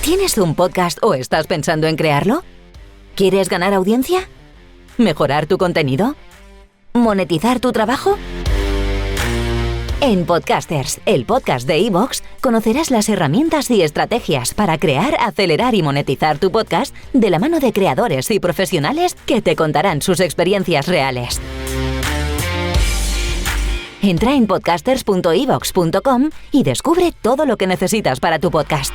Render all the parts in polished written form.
¿Tienes un podcast o estás pensando en crearlo? ¿Quieres ganar audiencia? ¿Mejorar tu contenido? ¿Monetizar tu trabajo? En Podcasters, el podcast de iVoox, conocerás las herramientas y estrategias para crear, acelerar y monetizar tu podcast de la mano de creadores y profesionales que te contarán sus experiencias reales. Entra en podcasters.ivox.com y descubre todo lo que necesitas para tu podcast.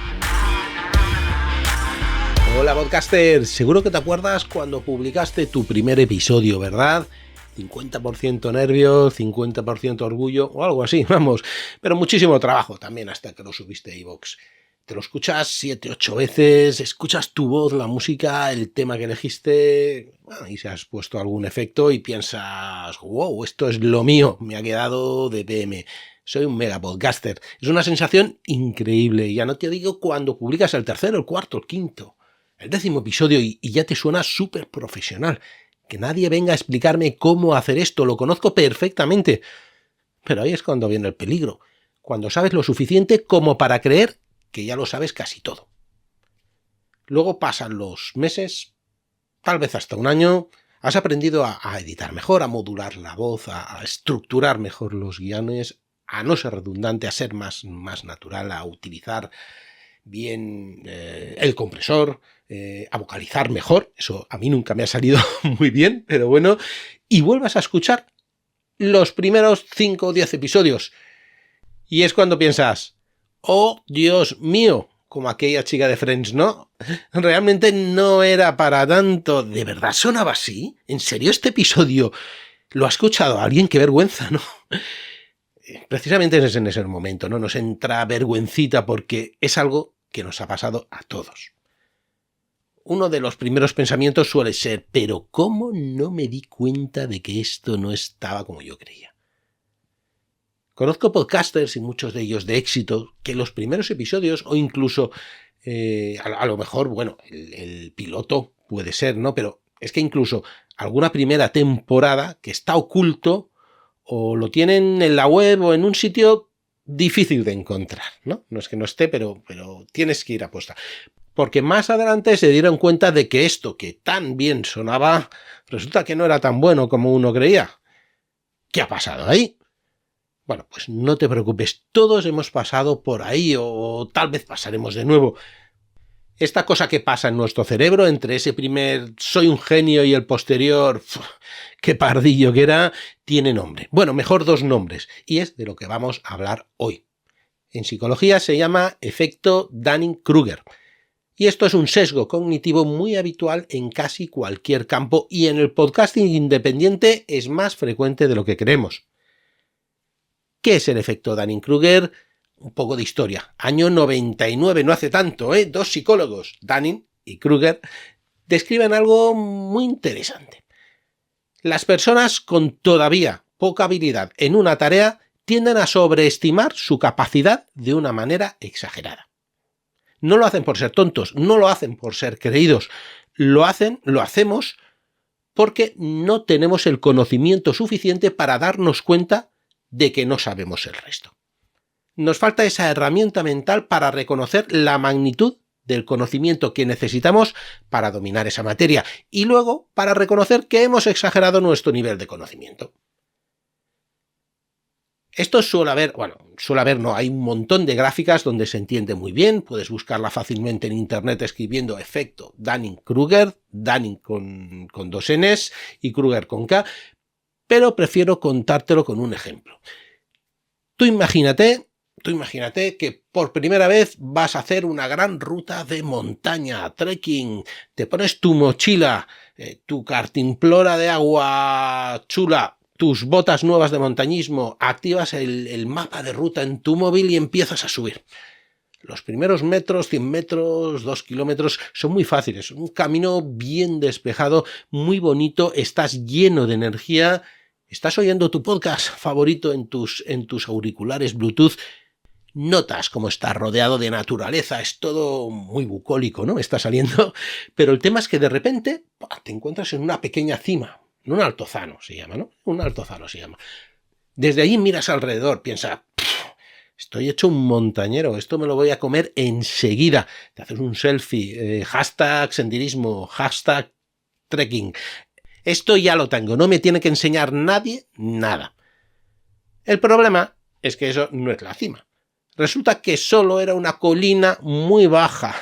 Hola podcasters, seguro que te acuerdas cuando publicaste tu primer episodio, ¿verdad? 50% nervios, 50% orgullo o algo así, vamos. Pero muchísimo trabajo también hasta que lo subiste a iVoox. Te lo escuchas 7, 8 veces, escuchas tu voz, la música, el tema que elegiste, bueno, y si has puesto algún efecto y piensas, wow, esto es lo mío, me ha quedado de PM. Soy un mega podcaster. Es una sensación increíble. Ya no te digo cuando publicas el tercero, el cuarto, el quinto, el 10º episodio y ya te suena súper profesional. Que nadie venga a explicarme cómo hacer esto, lo conozco perfectamente. Pero ahí es cuando viene el peligro, cuando sabes lo suficiente como para creer que ya lo sabes casi todo. Luego pasan los meses, tal vez hasta un año, has aprendido a editar mejor, a modular la voz, a estructurar mejor los guiones, a no ser redundante, a ser más natural, a utilizar bien el compresor, a vocalizar mejor. Eso a mí nunca me ha salido muy bien, pero bueno, y vuelvas a escuchar los primeros 5 o 10 episodios. Y es cuando piensas, oh Dios mío, como aquella chica de Friends, ¿no? Realmente no era para tanto. ¿De verdad sonaba así? ¿En serio este episodio lo ha escuchado alguien? ¡Qué vergüenza!, ¿no? Precisamente es en ese momento, ¿no? Nos entra vergüencita porque es algo que nos ha pasado a todos. Uno de los primeros pensamientos suele ser, pero ¿cómo no me di cuenta de que esto no estaba como yo creía? Conozco podcasters, y muchos de ellos de éxito, que los primeros episodios, o incluso a lo mejor, bueno, el piloto puede ser, ¿no? Pero es que incluso alguna primera temporada que está oculto, o lo tienen en la web o en un sitio difícil de encontrar, ¿no? No es que no esté, pero tienes que ir a posta. Porque más adelante se dieron cuenta de que esto que tan bien sonaba, resulta que no era tan bueno como uno creía. ¿Qué ha pasado ahí? Bueno, pues no te preocupes, todos hemos pasado por ahí o tal vez pasaremos de nuevo. Esta cosa que pasa en nuestro cerebro entre ese primer soy un genio y el posterior qué pardillo que era, tiene nombre. Bueno, mejor 2 nombres, y es de lo que vamos a hablar hoy. En psicología se llama efecto Dunning-Kruger. Y esto es un sesgo cognitivo muy habitual en casi cualquier campo y en el podcasting independiente es más frecuente de lo que creemos. ¿Qué es el efecto Dunning-Kruger? Un poco de historia. Año 99, no hace tanto, 2 psicólogos, Dunning y Kruger, describen algo muy interesante. Las personas con todavía poca habilidad en una tarea tienden a sobreestimar su capacidad de una manera exagerada. No lo hacen por ser tontos, no lo hacen por ser creídos, lo hacemos porque no tenemos el conocimiento suficiente para darnos cuenta de que no sabemos el resto. Nos falta esa herramienta mental para reconocer la magnitud del conocimiento que necesitamos para dominar esa materia y luego para reconocer que hemos exagerado nuestro nivel de conocimiento. Esto suele haber, hay un montón de gráficas donde se entiende muy bien, puedes buscarla fácilmente en internet escribiendo efecto Dunning-Kruger, Dunning con 2 Ns y Kruger con K, pero prefiero contártelo con un ejemplo. Tú imagínate que por primera vez vas a hacer una gran ruta de montaña, trekking, te pones tu mochila, tu cartimplora de agua chula, tus botas nuevas de montañismo, activas el mapa de ruta en tu móvil y empiezas a subir. Los primeros metros, 100 metros, 2 kilómetros, son muy fáciles, un camino bien despejado, muy bonito, estás lleno de energía, estás oyendo tu podcast favorito en tus auriculares Bluetooth, notas cómo estás rodeado de naturaleza, es todo muy bucólico, ¿no? Está saliendo, pero el tema es que de repente te encuentras en una pequeña cima, en un altozano se llama, ¿no? Un altozano se llama. Desde ahí miras alrededor, piensas, estoy hecho un montañero, esto me lo voy a comer enseguida. Te haces un selfie, hashtag senderismo, hashtag trekking. Esto ya lo tengo, no me tiene que enseñar nadie nada. El problema es que eso no es la cima. Resulta que solo era una colina muy baja,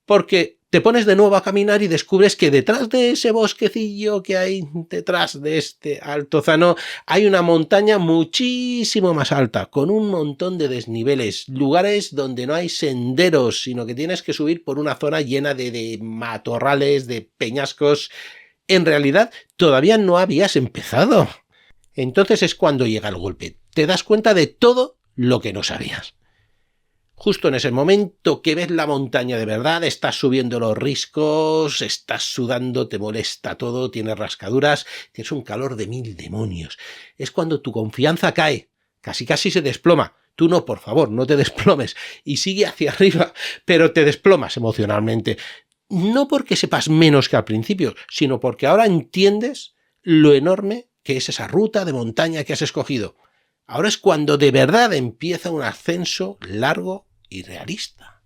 porque te pones de nuevo a caminar y descubres que detrás de ese bosquecillo que hay detrás de este altozano hay una montaña muchísimo más alta, con un montón de desniveles, lugares donde no hay senderos, sino que tienes que subir por una zona llena de matorrales, de peñascos. En realidad, todavía no habías empezado. Entonces es cuando llega el golpe. Te das cuenta de todo lo que no sabías. Justo en ese momento que ves la montaña de verdad, estás subiendo los riscos, estás sudando, te molesta todo, tienes rascaduras, tienes un calor de 1000 demonios. Es cuando tu confianza cae, casi se desploma. Tú no, por favor, no te desplomes y sigue hacia arriba, pero te desplomas emocionalmente. No porque sepas menos que al principio, sino porque ahora entiendes lo enorme que es esa ruta de montaña que has escogido. Ahora es cuando de verdad empieza un ascenso largo y realista.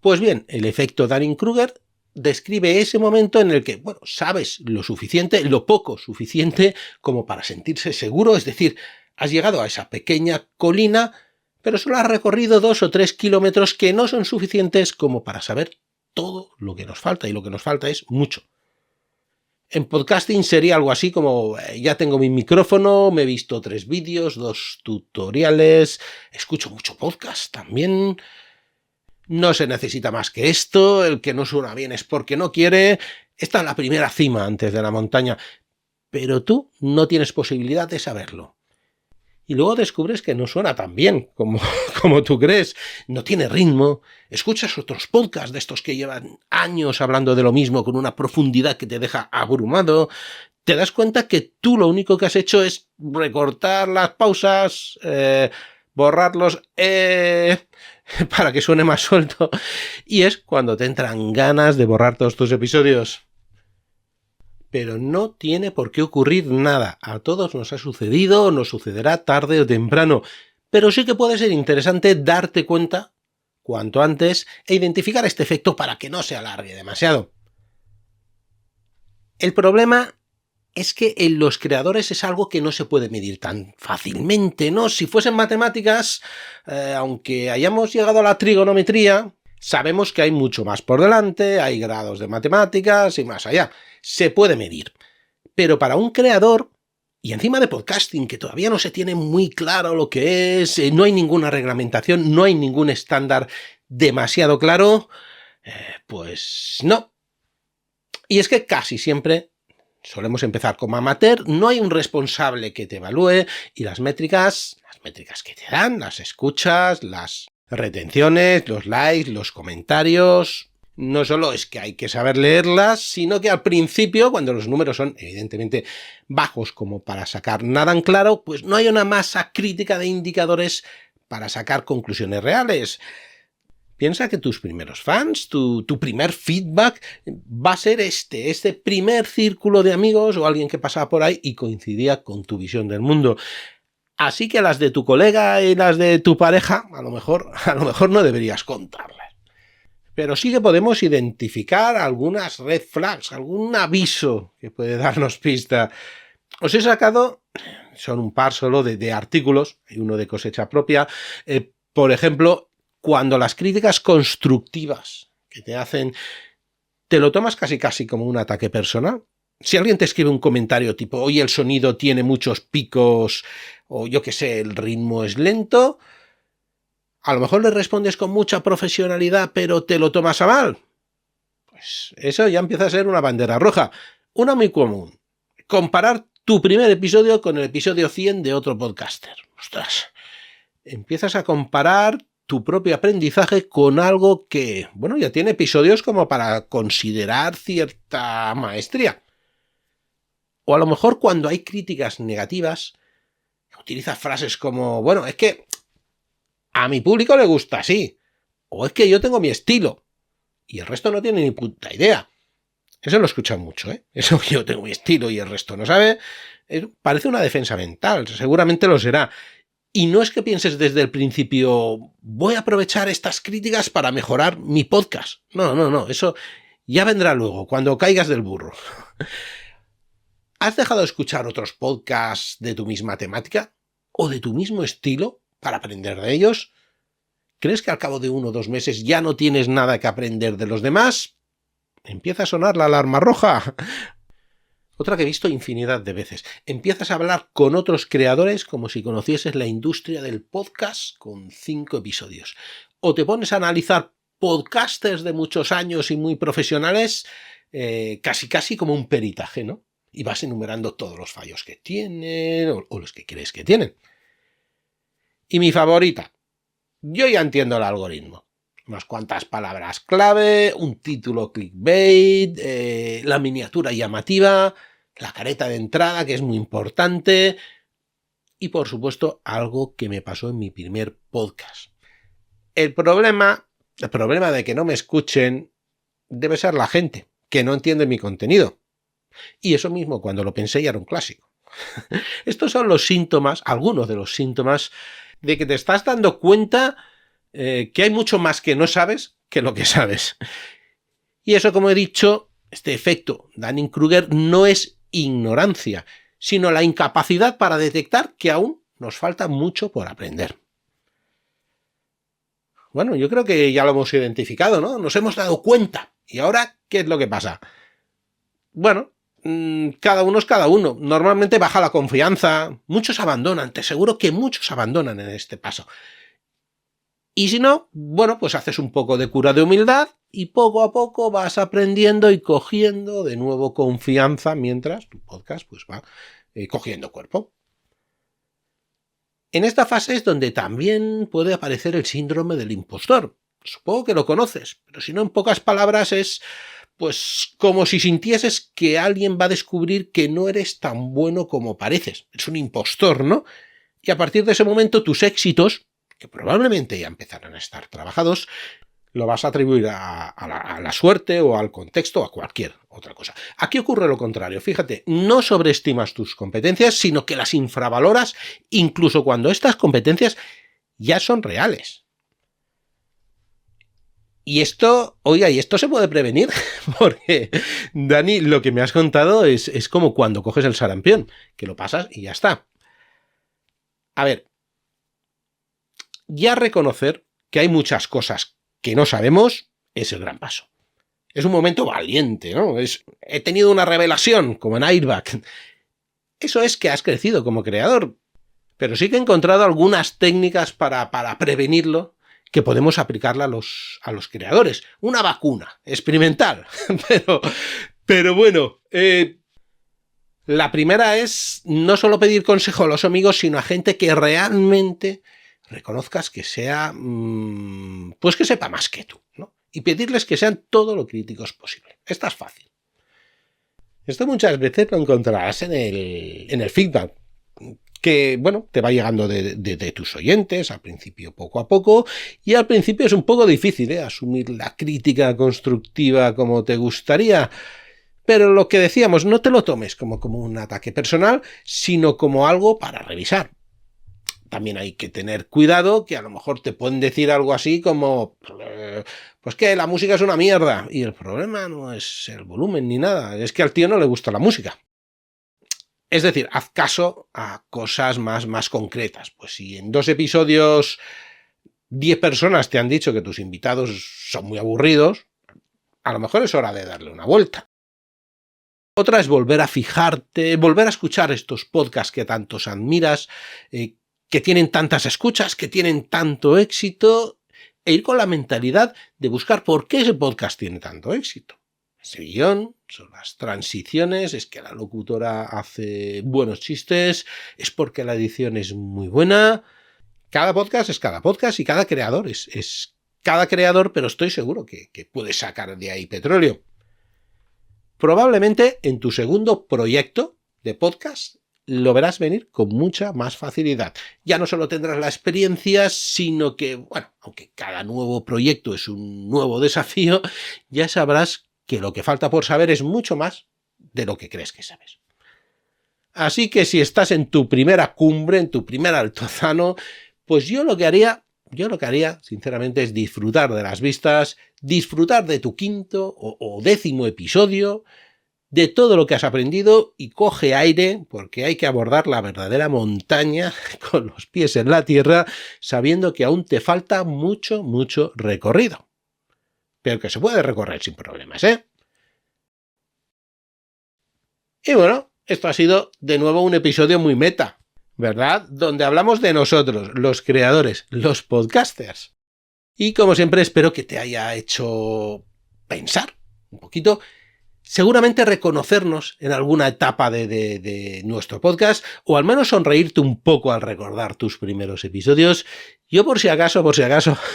Pues bien, el efecto Dunning-Kruger describe ese momento en el que, sabes lo suficiente, lo poco suficiente como para sentirse seguro, es decir, has llegado a esa pequeña colina, pero solo has recorrido 2 o 3 kilómetros que no son suficientes como para saber todo lo que nos falta, y lo que nos falta es mucho. En podcasting sería algo así como, ya tengo mi micrófono, me he visto 3 vídeos, 2 tutoriales, escucho mucho podcast también, no se necesita más que esto, el que no suena bien es porque no quiere, esta es la primera cima antes de la montaña, pero tú no tienes posibilidad de saberlo. Y luego descubres que no suena tan bien como tú crees, no tiene ritmo, escuchas otros podcasts de estos que llevan años hablando de lo mismo con una profundidad que te deja abrumado, te das cuenta que tú lo único que has hecho es recortar las pausas, borrarlos para que suene más suelto, y es cuando te entran ganas de borrar todos tus episodios. Pero no tiene por qué ocurrir nada. A todos nos ha sucedido, nos sucederá tarde o temprano. Pero sí que puede ser interesante darte cuenta cuanto antes e identificar este efecto para que no se alargue demasiado. El problema es que en los creadores es algo que no se puede medir tan fácilmente, ¿no? Si fuesen matemáticas, aunque hayamos llegado a la trigonometría, sabemos que hay mucho más por delante, hay grados de matemáticas y más allá. Se puede medir. Pero para un creador, y encima de podcasting, que todavía no se tiene muy claro lo que es, no hay ninguna reglamentación, no hay ningún estándar demasiado claro, pues no. Y es que casi siempre solemos empezar como amateur, no hay un responsable que te evalúe, y las métricas que te dan, las escuchas, las retenciones, los likes, los comentarios, no solo es que hay que saber leerlas, sino que al principio, cuando los números son evidentemente bajos como para sacar nada en claro, pues no hay una masa crítica de indicadores para sacar conclusiones reales. Piensa que tus primeros fans, tu primer feedback va a ser este primer círculo de amigos o alguien que pasaba por ahí y coincidía con tu visión del mundo. Así que las de tu colega y las de tu pareja, a lo mejor no deberías contarlas. Pero sí que podemos identificar algunas red flags, algún aviso que puede darnos pista. Os he sacado, son un par solo de artículos, hay uno de cosecha propia, por ejemplo, cuando las críticas constructivas que te hacen, te lo tomas casi como un ataque personal. Si alguien te escribe un comentario tipo, oye, el sonido tiene muchos picos, o yo qué sé, el ritmo es lento, a lo mejor le respondes con mucha profesionalidad, pero te lo tomas a mal. Pues eso ya empieza a ser una bandera roja. Una muy común. Comparar tu primer episodio con el episodio 100 de otro podcaster. Ostras. Empiezas a comparar tu propio aprendizaje con algo que, ya tiene episodios como para considerar cierta maestría. O a lo mejor cuando hay críticas negativas, utilizas frases como, es que a mi público le gusta así, o es que yo tengo mi estilo, y el resto no tiene ni puta idea. Eso lo he escuchado mucho, ¿eh? Eso que yo tengo mi estilo y el resto no sabe, parece una defensa mental, seguramente lo será. Y no es que pienses desde el principio, voy a aprovechar estas críticas para mejorar mi podcast. No, eso ya vendrá luego, cuando caigas del burro. ¿Has dejado de escuchar otros podcasts de tu misma temática o de tu mismo estilo para aprender de ellos? ¿Crees que al cabo de 1 o 2 meses ya no tienes nada que aprender de los demás? Empieza a sonar la alarma roja. Otra que he visto infinidad de veces. Empiezas a hablar con otros creadores como si conocieses la industria del podcast con 5 episodios. O te pones a analizar podcasters de muchos años y muy profesionales, casi como un peritaje, ¿no? Y vas enumerando todos los fallos que tienen o los que crees que tienen. Y mi favorita. Yo ya entiendo el algoritmo. Unas cuantas palabras clave, un título clickbait, la miniatura llamativa, la careta de entrada, que es muy importante, y por supuesto algo que me pasó en mi primer podcast. El problema de que no me escuchen debe ser la gente, que no entiende mi contenido. Y eso mismo, cuando lo pensé, ya era un clásico. Estos son los síntomas, algunos de los síntomas, de que te estás dando cuenta que hay mucho más que no sabes que lo que sabes. Y eso, como he dicho, este efecto Dunning-Kruger no es ignorancia, sino la incapacidad para detectar que aún nos falta mucho por aprender. Bueno, yo creo que ya lo hemos identificado, ¿no? Nos hemos dado cuenta. ¿Y ahora qué es lo que pasa? Bueno, cada uno es cada uno. Normalmente baja la confianza. Muchos abandonan. Te aseguro que muchos abandonan en este paso. Y si no, bueno, pues haces un poco de cura de humildad y poco a poco vas aprendiendo y cogiendo de nuevo confianza mientras tu podcast pues va cogiendo cuerpo. En esta fase es donde también puede aparecer el síndrome del impostor. Supongo que lo conoces, pero si no, en pocas palabras es pues como si sintieses que alguien va a descubrir que no eres tan bueno como pareces. Es un impostor, ¿no? Y a partir de ese momento tus éxitos, que probablemente ya empezarán a estar trabajados, lo vas a atribuir a la suerte o al contexto o a cualquier otra cosa. Aquí ocurre lo contrario. Fíjate, no sobreestimas tus competencias, sino que las infravaloras incluso cuando estas competencias ya son reales. Y esto se puede prevenir, porque, Dani, lo que me has contado es como cuando coges el sarampión, que lo pasas y ya está. A ver, ya reconocer que hay muchas cosas que no sabemos es el gran paso. Es un momento valiente, ¿no? He tenido una revelación, como en Airbag. Eso es que has crecido como creador, pero sí que he encontrado algunas técnicas para prevenirlo que podemos aplicarla a los creadores. Una vacuna experimental, pero bueno, la primera es no solo pedir consejo a los amigos, sino a gente que realmente reconozcas que sea, pues que sepa más que tú, ¿no? Y pedirles que sean todo lo críticos posible. Esta es fácil. Esto muchas veces lo encontrarás en el feedback, que, bueno, te va llegando de tus oyentes, al principio poco a poco, y al principio es un poco difícil, asumir la crítica constructiva como te gustaría, pero lo que decíamos, no te lo tomes como un ataque personal, sino como algo para revisar. También hay que tener cuidado, que a lo mejor te pueden decir algo así como, pues que la música es una mierda, y el problema no es el volumen ni nada, es que al tío no le gusta la música. Es decir, haz caso a cosas más concretas. Pues si en 2 episodios 10 personas te han dicho que tus invitados son muy aburridos, a lo mejor es hora de darle una vuelta. Otra es volver a fijarte, volver a escuchar estos podcasts que tantos admiras, que tienen tantas escuchas, que tienen tanto éxito, e ir con la mentalidad de buscar por qué ese podcast tiene tanto éxito. Ese guión, son las transiciones, es que la locutora hace buenos chistes, es porque la edición es muy buena. Cada podcast es cada podcast y cada creador es cada creador, pero estoy seguro que puedes sacar de ahí petróleo. Probablemente en tu segundo proyecto de podcast lo verás venir con mucha más facilidad. Ya no solo tendrás la experiencia, sino que, bueno, aunque cada nuevo proyecto es un nuevo desafío, ya sabrás que lo que falta por saber es mucho más de lo que crees que sabes. Así que si estás en tu primera cumbre, en tu primer altozano, pues yo lo que haría, sinceramente, es disfrutar de las vistas, disfrutar de tu quinto o 10º episodio, de todo lo que has aprendido y coge aire, porque hay que abordar la verdadera montaña con los pies en la tierra, sabiendo que aún te falta mucho, mucho recorrido. Pero que se puede recorrer sin problemas, ¿eh? Y bueno, esto ha sido de nuevo un episodio muy meta, ¿verdad? Donde hablamos de nosotros, los creadores, los podcasters. Y como siempre espero que te haya hecho pensar un poquito, seguramente reconocernos en alguna etapa de nuestro podcast, o al menos sonreírte un poco al recordar tus primeros episodios. Yo por si acaso,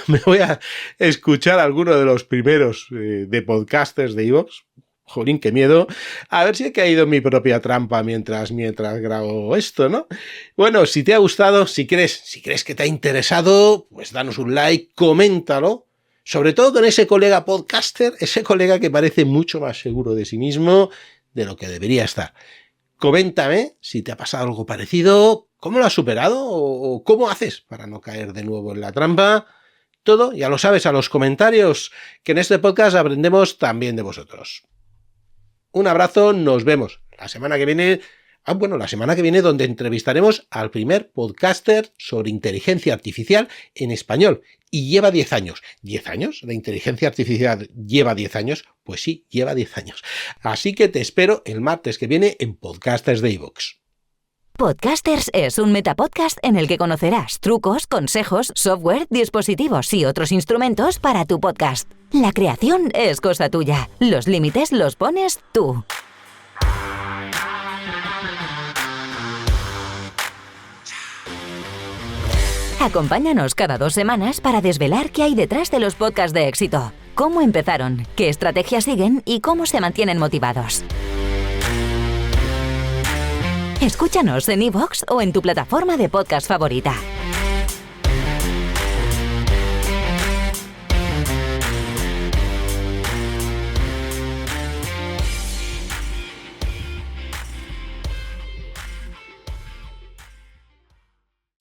me voy a escuchar alguno de los primeros de podcasters de iVoox. Jolín, qué miedo. A ver si he caído en mi propia trampa mientras grabo esto, ¿no? Bueno, si te ha gustado, si crees que te ha interesado, pues danos un like, coméntalo. Sobre todo con ese colega podcaster, ese colega que parece mucho más seguro de sí mismo de lo que debería estar. Coméntame si te ha pasado algo parecido, cómo lo has superado o cómo haces para no caer de nuevo en la trampa. Todo, ya lo sabes, a los comentarios, que en este podcast aprendemos también de vosotros. Un abrazo, nos vemos la semana que viene. La semana que viene, donde entrevistaremos al primer podcaster sobre inteligencia artificial en español. Y lleva 10 años. ¿10 años? ¿La inteligencia artificial lleva 10 años? Pues sí, lleva 10 años. Así que te espero el martes que viene en Podcasters de iVoox. Podcasters es un metapodcast en el que conocerás trucos, consejos, software, dispositivos y otros instrumentos para tu podcast. La creación es cosa tuya. Los límites los pones tú. Acompáñanos cada 2 semanas para desvelar qué hay detrás de los podcasts de éxito, cómo empezaron, qué estrategias siguen y cómo se mantienen motivados. Escúchanos en iVoox o en tu plataforma de podcast favorita.